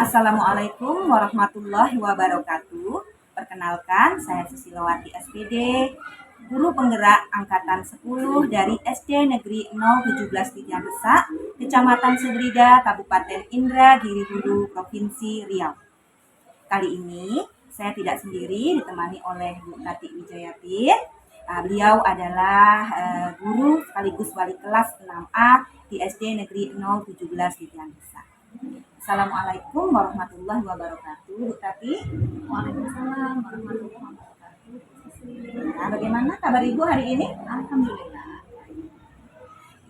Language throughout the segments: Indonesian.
Assalamualaikum warahmatullahi wabarakatuh. Perkenalkan, saya Susilowati SPD, guru penggerak angkatan 10 dari SD Negeri 017 Tidian Desak, Kecamatan Sebrida, Kabupaten Indragiri Hulu, Provinsi Riau. Kali ini saya tidak sendiri, ditemani oleh Bu Tati Wijayati. Beliau adalah guru sekaligus wali kelas 6A di SD Negeri 017 Tidian Desak. Assalamualaikum warahmatullahi wabarakatuh, Bu Tati. Waalaikumsalam warahmatullahi wabarakatuh. Nah, bagaimana kabar Ibu hari ini? Alhamdulillah.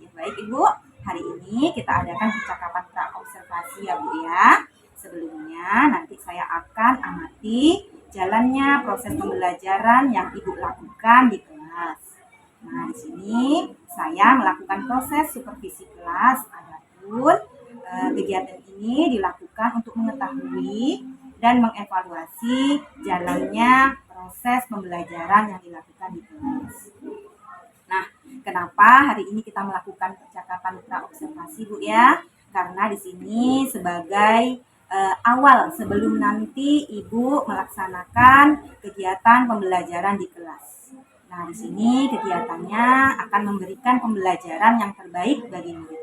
Ya, baik Ibu, hari ini kita adakan percakapan pra-observasi ya Bu ya. Sebelumnya nanti saya akan amati jalannya proses pembelajaran yang Ibu lakukan di kelas. Nah, di sini saya melakukan proses supervisi kelas, adapun kegiatan ini dilakukan untuk mengetahui dan mengevaluasi jalannya proses pembelajaran yang dilakukan di kelas. Nah, kenapa hari ini kita melakukan percakapan pra-observasi Bu ya? Karena di sini sebagai awal sebelum nanti Ibu melaksanakan kegiatan pembelajaran di kelas. Nah, di sini kegiatannya akan memberikan pembelajaran yang terbaik bagi murid.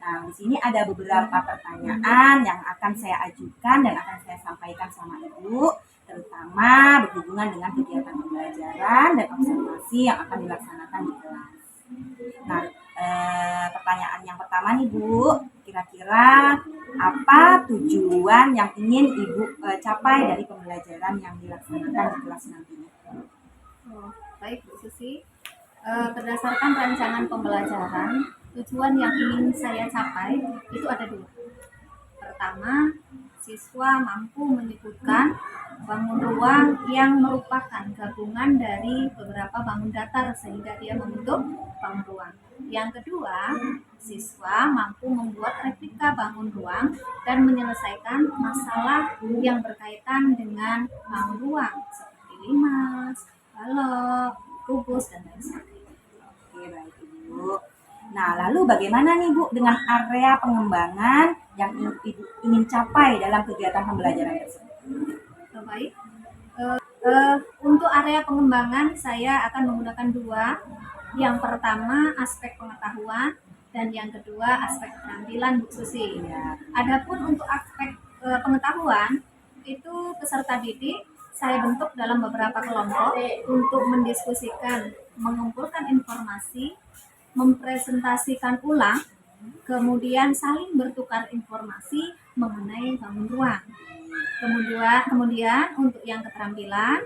Nah, di sini ada beberapa pertanyaan yang akan saya ajukan dan akan saya sampaikan sama Ibu, terutama berhubungan dengan kegiatan pembelajaran dan observasi yang akan dilaksanakan di kelas. Nah, pertanyaan yang pertama nih Bu, kira-kira apa tujuan yang ingin Ibu capai dari pembelajaran yang dilaksanakan di kelas nantinya? Baik Bu Susi, berdasarkan rancangan pembelajaran, tujuan yang ingin saya capai itu ada dua. Pertama, siswa mampu menyebutkan bangun ruang yang merupakan gabungan dari beberapa bangun datar sehingga dia membentuk bangun ruang. Yang kedua, siswa mampu membuat replika bangun ruang dan menyelesaikan masalah yang berkaitan dengan bangun ruang seperti limas, balok, kubus, dan lain sebagainya. Oke, baik Ibu. Nah, lalu bagaimana nih Bu dengan area pengembangan yang Ibu ingin capai dalam kegiatan pembelajaran tersebut? Baik, untuk area pengembangan saya akan menggunakan dua. Yang pertama aspek pengetahuan dan yang kedua aspek keterampilan Bu Susi. Ya. Adapun untuk aspek pengetahuan itu peserta didik saya bentuk dalam beberapa kelompok untuk mendiskusikan, mengumpulkan informasi, mempresentasikan ulang, kemudian saling bertukar informasi mengenai bangun ruang. Kemudian untuk yang keterampilan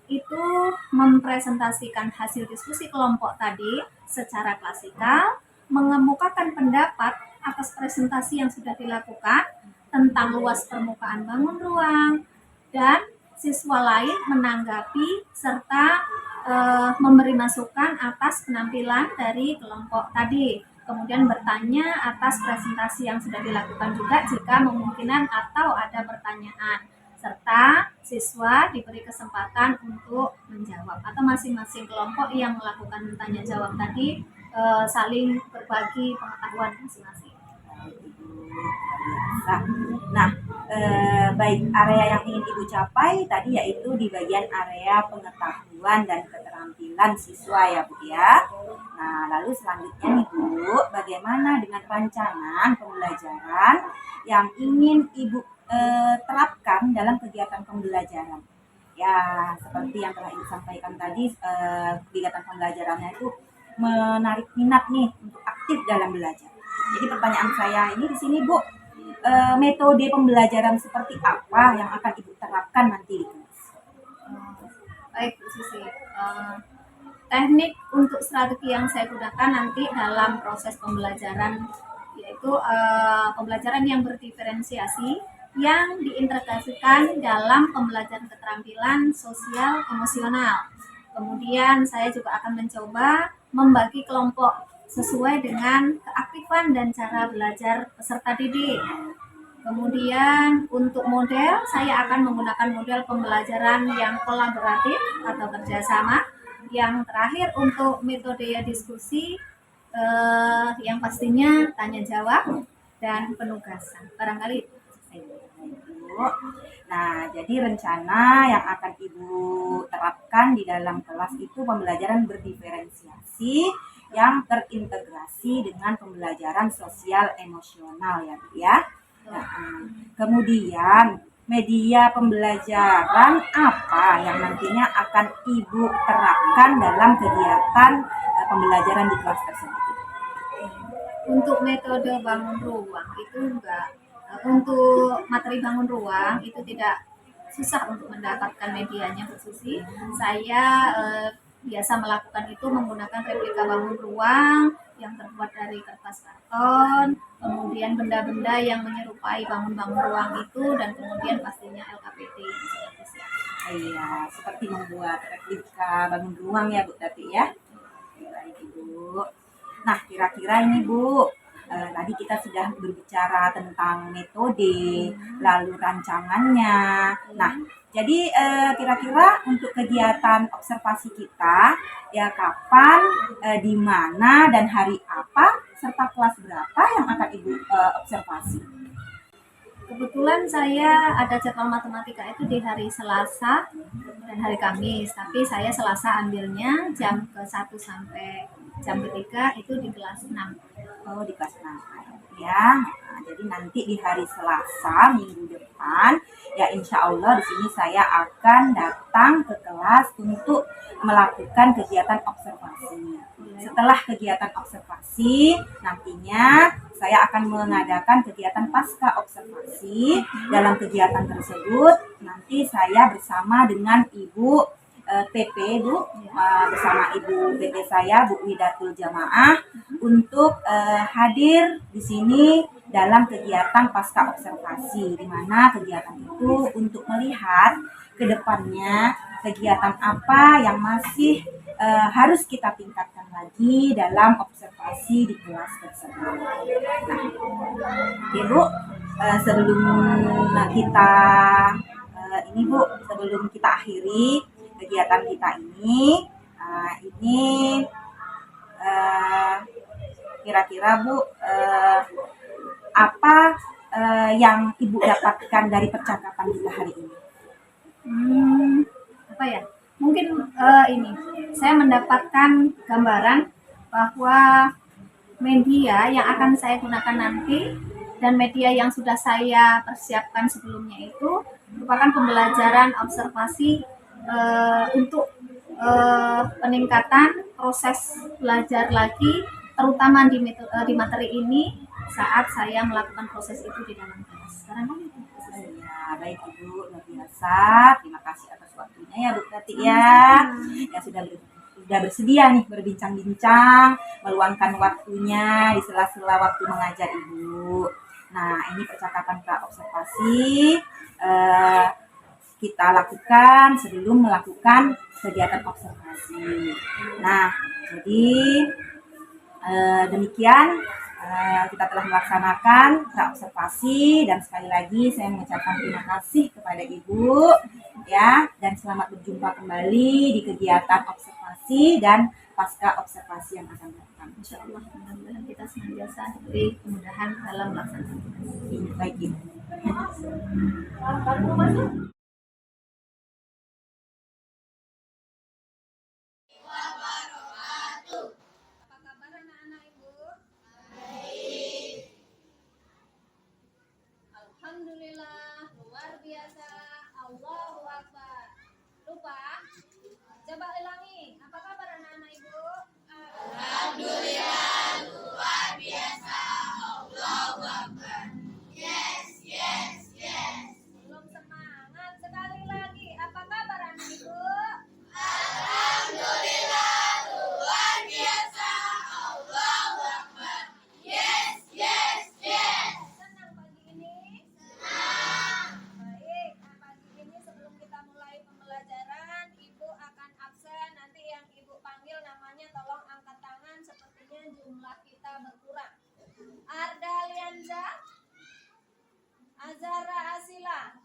itu mempresentasikan hasil diskusi kelompok tadi secara klasikal, mengemukakan pendapat atas presentasi yang sudah dilakukan tentang luas permukaan bangun ruang, dan siswa lain menanggapi serta memberi masukan atas penampilan dari kelompok tadi. Kemudian bertanya atas presentasi yang sudah dilakukan juga jika memungkinkan atau ada pertanyaan. Serta siswa diberi kesempatan untuk menjawab atau masing-masing kelompok yang melakukan tanya jawab tadi saling berbagi pengetahuan masing-masing. Nah, baik, area yang ingin Ibu capai tadi yaitu di bagian area pengetahuan dan keterampilan siswa ya Bu ya. Nah, lalu selanjutnya nih Bu, bagaimana dengan rancangan pembelajaran yang ingin Ibu terapkan dalam kegiatan pembelajaran? Ya, seperti yang telah Ibu sampaikan tadi, kegiatan pembelajarannya itu menarik minat nih untuk aktif dalam belajar. Jadi pertanyaan saya ini di sini Bu, metode pembelajaran seperti apa yang akan Ibu terapkan nanti di kelas? Baik Bu Susi, teknik untuk strategi yang saya gunakan nanti dalam proses pembelajaran yaitu pembelajaran yang berdiferensiasi yang diintegrasikan dalam pembelajaran keterampilan sosial emosional. Kemudian saya juga akan mencoba membagi kelompok sesuai dengan keaktifan dan cara belajar peserta didik. Kemudian untuk model, saya akan menggunakan model pembelajaran yang kolaboratif atau kerjasama. Yang terakhir untuk metode diskusi, yang pastinya tanya jawab dan penugasan. Barangkali Ibu. Nah, jadi rencana yang akan Ibu terapkan di dalam kelas itu pembelajaran berdiferensiasi yang terintegrasi dengan pembelajaran sosial emosional ya, Bu ya. Nah, kemudian media pembelajaran apa yang nantinya akan Ibu terapkan dalam kegiatan pembelajaran di kelas tersebut? Untuk metode bangun ruang itu untuk materi bangun ruang itu tidak susah untuk mendapatkan medianya, Bu Susi. Saya biasa melakukan itu menggunakan replika bangun ruang yang terbuat dari kertas karton, kemudian benda-benda yang menyerupai bangun-bangun ruang itu, dan kemudian pastinya LKPD yang sudah disiapkan. Iya, seperti membuat replika bangun ruang ya Bu Tati ya. Baik Ibu. Nah, kira-kira ini Bu, tadi kita sudah berbicara tentang metode, lalu rancangannya. Nah, jadi kira-kira untuk kegiatan observasi kita, ya kapan, di mana, dan hari apa, serta kelas berapa yang akan Ibu observasi? Kebetulan saya ada jadwal matematika itu di hari Selasa dan hari Kamis, tapi saya Selasa ambilnya jam ke-1 sampai jam ke-3 itu di kelas 6. Oh, di kelas 6 ya. Nah, jadi nanti di hari Selasa minggu depan ya insya Allah di sini saya akan datang ke kelas untuk melakukan kegiatan observasi. Setelah kegiatan observasi, nantinya saya akan mengadakan kegiatan pasca observasi. Dalam kegiatan tersebut, nanti saya bersama dengan Ibu PP, Bu, bersama Ibu PP saya, Bu Widatul Jamaah, untuk hadir di sini dalam kegiatan pasca observasi, di mana kegiatan itu untuk melihat ke depannya kegiatan apa yang masih harus kita tingkatkan lagi dalam observasi di kelas tersebut. Nah, Ibu, sebelum kita ini Bu, sebelum kita akhiri kegiatan kita ini kira-kira Bu, apa yang Ibu dapatkan dari percakapan kita hari ini? Apa ya? Mungkin ini saya mendapatkan gambaran bahwa media yang akan saya gunakan nanti dan media yang sudah saya persiapkan sebelumnya itu merupakan pembelajaran observasi untuk peningkatan proses belajar lagi, terutama di materi ini saat saya melakukan proses itu di dalam kelas. Sekarang kan itu. Ya, baik Ibu, luar biasa. Terima kasih atas waktunya ya Bu Tati ya. Yang sudah bersedia nih berbincang-bincang, meluangkan waktunya di sela-sela waktu mengajar Ibu. Nah, ini percakapan praobservasi kita lakukan sebelum melakukan kegiatan observasi. Nah, jadi demikian kita telah melaksanakan praobservasi, dan sekali lagi saya mengucapkan terima kasih kepada Ibu ya, dan selamat berjumpa kembali di kegiatan observasi dan pasca observasi yang akan datang. Insya Allah, mudah-mudahan kita senantiasa diberi kemudahan dalam melaksanakan tugas. Baik Ibu. Apa kabar anak-anak Ibu? Alhamdulillah, luar biasa. Allahu Akbar. Lupa? Coba ulangi. Apa kabar anak-anak Ibu? Alhamdulillah, luar biasa. Allahu Akbar. Yes, yes, yes. Belum semangat. Sekali lagi. Apa kabar anak Ibu? Alhamdulillah, luar biasa. Allahu Akbar. Yes, yes, yes. Senang pagi ini? Senang. Baik, nah pagi ini sebelum kita mulai pembelajaran, Ibu akan absen. Nanti yang Ibu panggil namanya tolong angkat tangan, sepertinya jumlah kita berkurang. Arda Lianza, Azara Asila,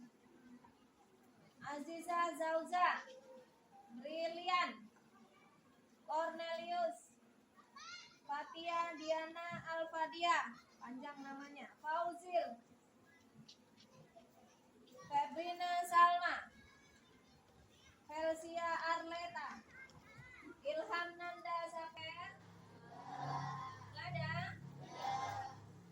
Aziza Zauza, Brilian, Cornelius, Fatia Diana Alfadia, panjang namanya, Fauzil, Febrina Salma, Helsia Arleta, Ilham Nanda Saker. Ada?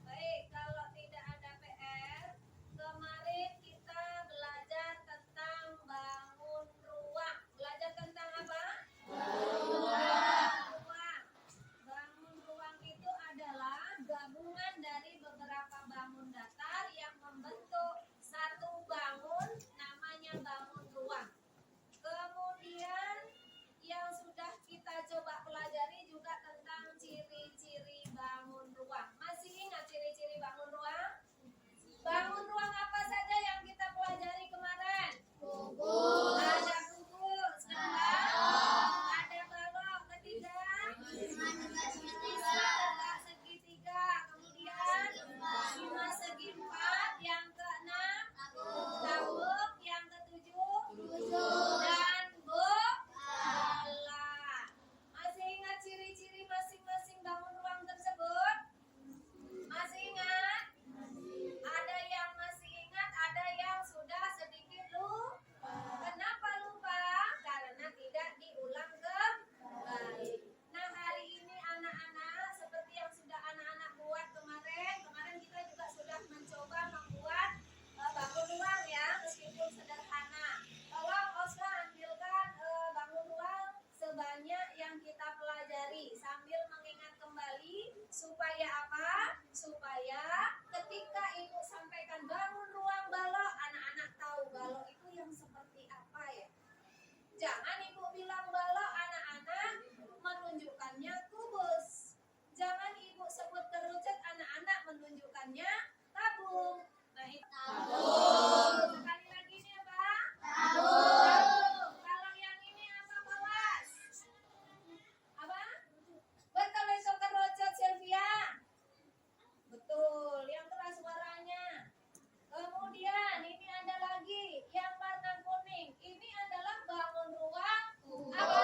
Baik, kalau tidak ada PR, kemarin kita belajar tentang bangun ruang. Belajar tentang apa? Ruang. Bangun ruang itu adalah gabungan dari beberapa bangun datar yang membentuk satu bangun, namanya bangun ruang. Kemudian yang sudah kita coba pelajari juga tentang ciri-ciri bangun ruang. Masih ingat ciri-ciri bangun ruang? Bangun ruang apa saja yang kita pelajari kemarin? Kubus. Ada kubus. Kedua, ada balok. Ketiga, tegak segitiga. Kemudian lima segi empat. Yang keenam, tabung. Yang ketujuh, dan bola. Masih ingat ciri-ciri masing-masing bangun ruang tersebut? Masih ingat? Ada yang masih ingat, ada yang sudah sedikit lupa. Kenapa lupa? Karena tidak diulang kembali. Nah, hari ini anak-anak seperti yang sudah anak-anak buat kemarin kita juga sudah mencoba membuat bangun ruang ya, meskipun sederhana. Tolong Oscar ambilkan bangun ruang sebanyak yang kita pelajari sambil mengingat kembali supaya apa? Supaya ketika ibu sampaikan bangun ruang balok, anak-anak tahu balok itu yang seperti apa ya. Jangan ibu bilang balok, anak-anak menunjukkannya kubus. Jangan ibu sebut kerucut, anak-anak menunjukkannya tabung. Nah, itu tabung. Sekali lagi ini apa? Tabung. Kalau yang ini apa, Bawas? Apa? Betul itu kerucut, Sylvia. Betul, yang keras suaranya. Kemudian ini ada lagi yang warna kuning. Ini adalah bangun ruang apa?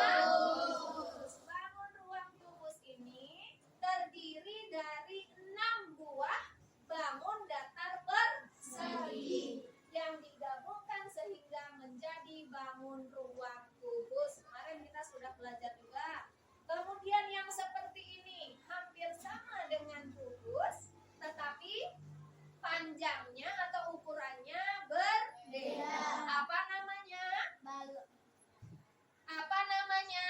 Kubus. Bangun ruang kubus ini terdiri dari 6 buah bangun datar berseri yang digabungkan sehingga menjadi bangun ruang kubus. Kemarin kita sudah belajar juga. Kemudian yang seperti ini hampir sama dengan kubus, tetapi panjangnya atau ukurannya berbeda. Apa namanya? Balok. Apa namanya?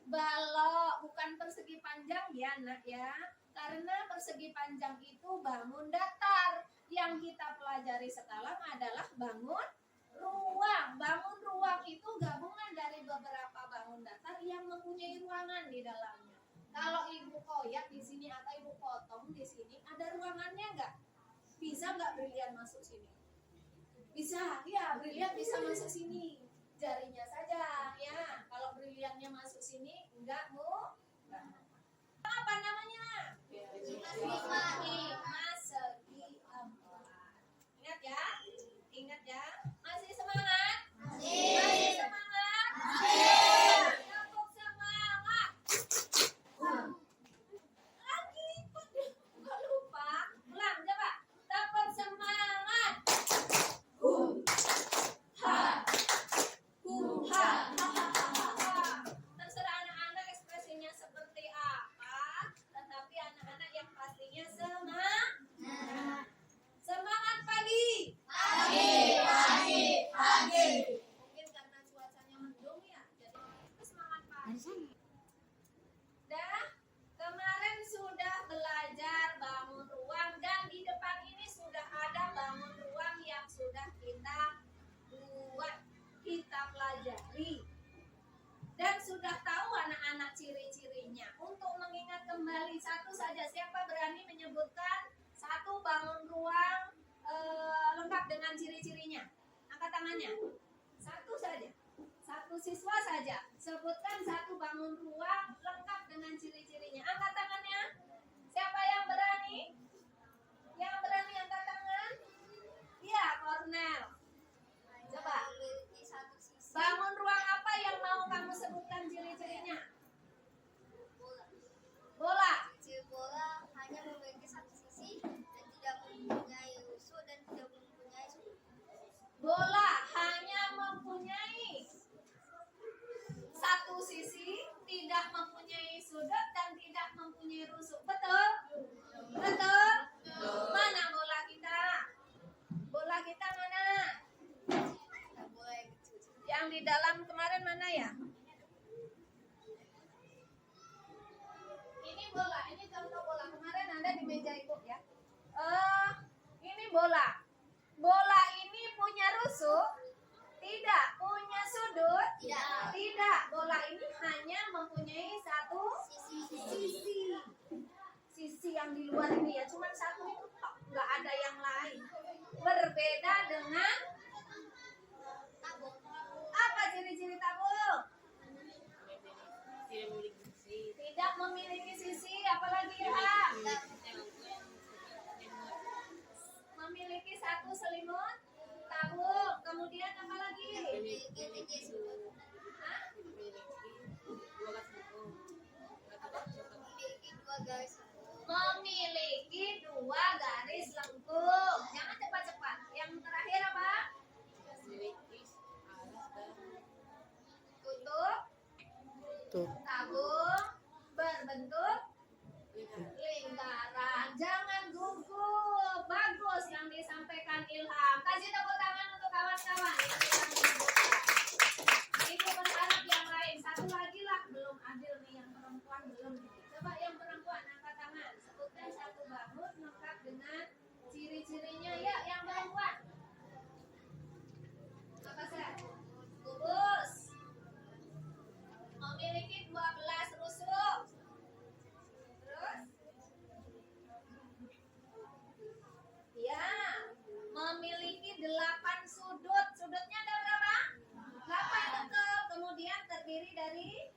Balok. Bukan persegi panjang ya, Nak ya. Karena persegi panjang itu bangun datar. Yang kita pelajari sekarang adalah bangun ruang. Bangun ruang itu gabungan dari beberapa bangun datar yang mempunyai ruangan di dalamnya. Kalau ibu koyak di sini atau ibu potong di sini, ada ruangannya enggak? Bisa nggak brilian masuk sini? Bisa, ya brilian bisa masuk sini. Jarinya saja, ya. Kalau briliannya masuk sini, enggak mau. Apa namanya? Lima segi empat. Ingat ya? Ingat ya? Masih semangat? Masih semangat? Tepuk semangat. Lagi kok lupa? Ulang coba. Tepuk semangat. Terserah anak-anak ekspresinya seperti apa, tetapi anak-anak yang pastinya semangat. Semangat pagi. Pagi. Mungkin karena cuacanya mendung ya, jadi semangat pagi. Dah, kemarin sudah belajar bangun ruang dan di depan ini sudah ada bangun ruang yang sudah kita buat, kita pelajari. Dan sudah tahu anak-anak ciri-cirinya. Untuk mengingat kembali satu saja, siapa berani menyebutkan satu bangun ruang lengkap dengan ciri-cirinya? Angkat tangannya. Satu saja. Satu siswa saja. Sebutkan satu bangun ruang lengkap dengan ciri-cirinya. Angkat tangannya. Siapa yang berani? Yang berani angkat tangan? Iya, Cornel. Coba. Bangun ruang apa yang mau kamu sebutkan ciri-cirinya? Bola. Bola hanya memiliki satu sisi dan tidak mempunyai rusuk dan tidak mempunyai sudut. Ini bola. Bola ini punya rusuk? Tidak. Punya sudut? Tidak. Bola ini hanya mempunyai satu sisi. Sisi yang di luar ini ya, cuman satu itu tok, nggak ada yang lain. Berbeda dengan apa ciri-ciri tabung? Tidak memiliki sisi, apalagi ya? Memiliki satu selimut tabung, kemudian apa lagi? Hah? Memiliki dua garis lengkung. Jangan cepat-cepat. Yang terakhir apa? Tutup tabung berbentuk lingkaran. Jangan gugup. Bagus yang disampaikan Ilham. Kasih tepuk tangan untuk kawan-kawan yang sedang dibuka. Ibu berharap yang lain. Satu lagi lah. Belum adil nih, yang perempuan belum. Coba yang perempuan angkat tangan. Sebutkan satu bamus lengkap dengan ciri-cirinya. Ya, yang perempuan. Apa sih? Kubus. Memiliki 12 rusuk. Terus? Ya, memiliki 8 sudut. Sudutnya ada berapa? 8, betul. Kemudian terdiri dari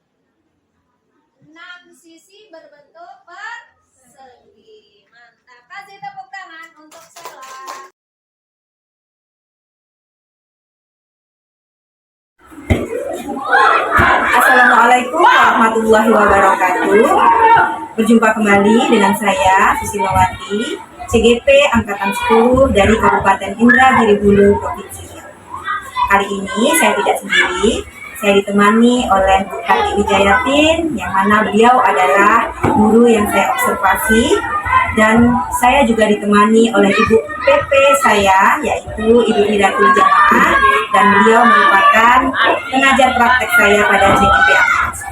6 sisi berbentuk persegi. Mantap. Kasih tepuk tangan untuk Sela. Assalamualaikum warahmatullahi wabarakatuh. Berjumpa kembali dengan saya Susilawati, CGP Angkatan 10 dari Kabupaten Indragiri Hulu, Provinsi Riau. Kali ini saya tidak sendiri, saya ditemani oleh Bu Karti Wijayatin, yang mana beliau adalah guru yang saya observasi, dan saya juga ditemani oleh Ibu PP saya, yaitu Ibu Hidatul Jamaah, dan beliau merupakan pengajar praktek saya pada CGP Angkatan 10.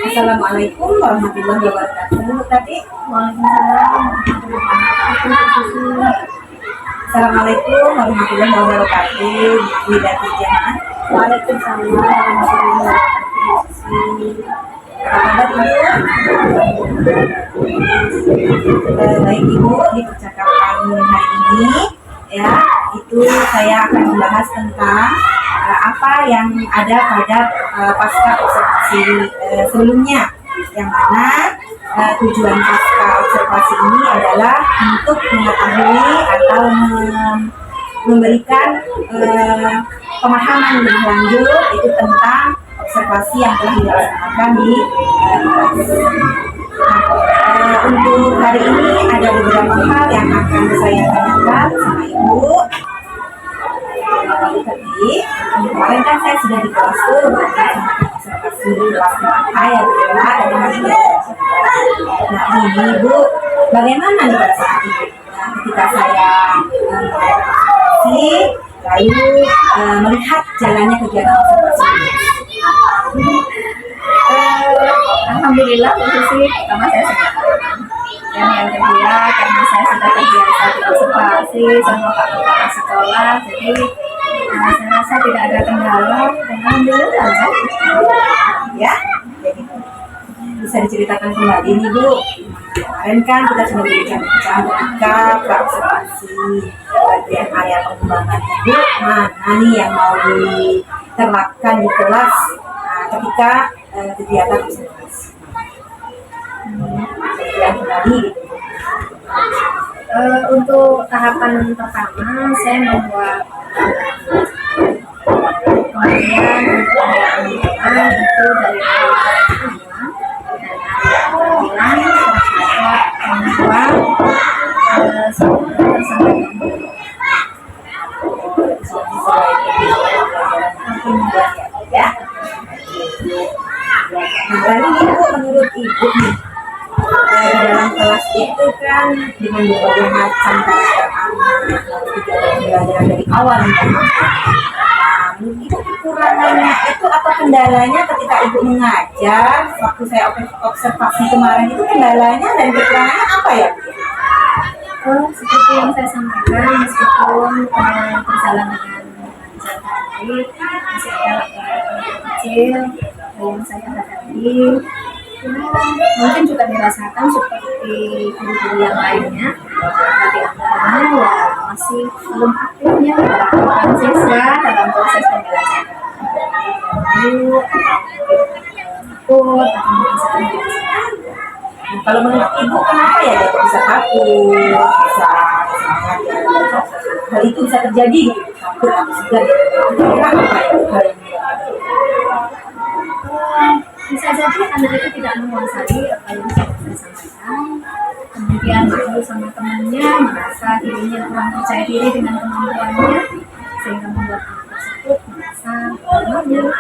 Assalamualaikum warahmatullahi wabarakatuh. Tadi Assalamualaikum warahmatullahi wabarakatuh. Hidatul Jamaah. Waalaikumsalam warahmatullahi wabarakatuh. Apa kabar Ibu? Baik Ibu, di percakapan hari ini ya, itu saya akan membahas tentang apa yang ada pada pasca observasi sebelumnya, yang mana tujuan pasca observasi ini adalah untuk mengetahui atau memberikan pemahaman lebih lanjut itu tentang observasi yang telah dilaksanakan di untuk hari ini ada beberapa hal yang akan saya tanyakan sama Ibu. Tadi kemarin kan saya sudah di kelas tuh observasi kelas mata ya Bu ya, dari Mas. Nah ini Ibu, bagaimana nih pada saat itu? Nah, ketika saya observasi lalu melihat jalannya kegiatan observasi. Alhamdulillah posisi pertama saya senang. Dan yang kedua karena saya sudah terbiasa di observasi sama kakak sekolah, jadi saya rasa tidak ada kendala dan alhamdulillah aja. Ya, jadi bisa diceritakan kembali nih Bu. Kemarin kan kita sudah berbincang ketika praobservasi bagian area pengembangan Ibu, mana nih yang mau diterapkan di kelas ketika kegiatan observasi. Yang kembali gitu. Untuk tahapan pertama saya membuat kemudian untuk yang itu dari membuat Ya. Nah, lalu Ibu, menurut Ibu nih, dalam kelas itu kan dengan berbagai macam karakter anak, lalu kegiatan pembelajaran dari awal nih, Ibu kekurangannya itu atau kendalanya ketika Ibu mengajar waktu saya observasi kemarin itu kendalanya dan kekurangannya apa ya? Seperti yang saya sampaikan, meskipun berjalan dengan lancar baik, masih ada lagi kecil yang saya hadapi. Mungkin juga dirasakan seperti guru-guru yang lainnya, tapi antaranya ya masih belum aktifnya peran siswa dalam proses pembelajaran. Lalu takut atau mungkin sering Kalau menurut Ibu kenapa ya dia kok bisa takut, bisa hal itu bisa terjadi gitu, takut atau segan? Kira apa ya hal yang bisa jadi anak itu tidak menguasai apa yang sudah saya sampaikan, kemudian bertemu sama temannya merasa dirinya kurang percaya diri dengan kemampuannya, sehingga membuat anak tersebut merasa lemahnya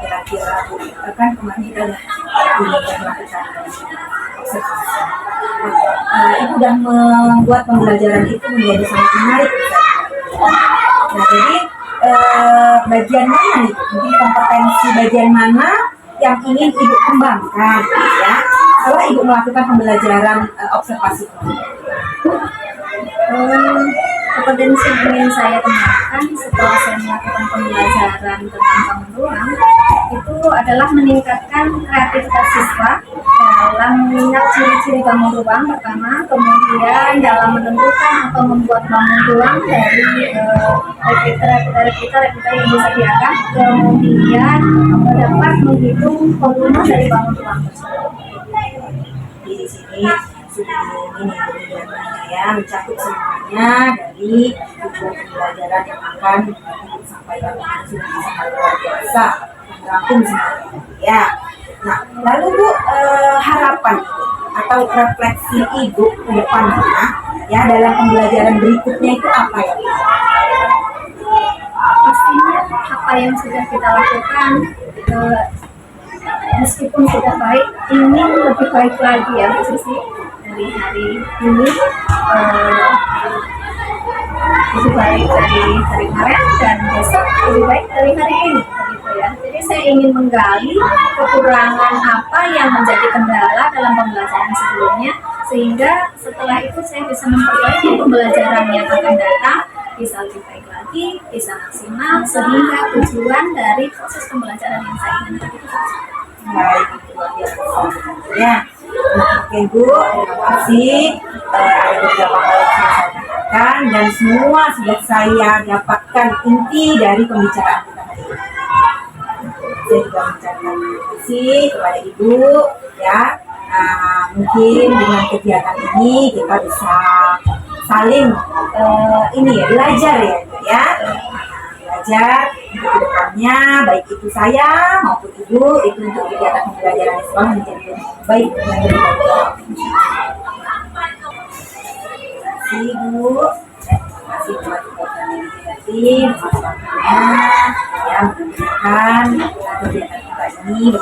kira-kira kan kemarin kita udah melakukan observasi. Ibu udah membuat pembelajaran itu menjadi sangat menarik. Nah, jadi bagian mana nih? Mungkin kompetensi bagian mana yang ingin Ibu kembangkan, ya? Setelah Ibu melakukan pembelajaran observasi. Kompetensi yang ingin saya kembangkan setelah saya melakukan pembelajaran tentang bangun ruang itu adalah meningkatkan kreativitas siswa dalam mengingat ciri-ciri bangun ruang pertama, kemudian dalam menentukan atau membuat bangun ruang dari replika yang disediakan, kemudian dapat menghitung volume dari bangun ruang tersebut. Di sini sudah ini ya mencakup semuanya dari tujuan pembelajaran yang akan disampaikan sudah sangat luar biasa, merangkum semuanya ya. Nah, lalu Bu, harapan atau refleksi Ibu ke depannya ya dalam pembelajaran berikutnya itu apa ya? Pastinya apa yang sudah kita lakukan meskipun sudah baik, ingin lebih baik lagi ya Bu Sisi, dari hari ini lebih baik dari hari kemarin dan besok lebih baik dari hari ini begitu ya. Jadi saya ingin menggali kekurangan apa yang menjadi kendala dalam pembelajaran sebelumnya, sehingga setelah itu saya bisa memperbaiki pembelajaran yang akan datang bisa lebih baik lagi, bisa maksimal, sehingga tujuan dari proses pembelajaran yang saya inginkan itu Baik, luar biasa ya. Oke Bu, terima kasih. Ada beberapa hal yang saya sampaikan dan semua sudah saya dapatkan inti dari pembicaraan kita hari ini. Saya juga mengucapkan terima kasih kepada Ibu ya. Mungkin dengan kegiatan ini kita bisa saling ini ya belajar ya. Belajar untuk kedepannya, baik itu saya maupun Ibu, itu untuk kegiatan pembelajaran di sekolah menjadi lebih baik dan lebih baik. Terima kasih Bu, terima kasih buat kegiatan ini, ya mudah-mudahan kegiatan kita ini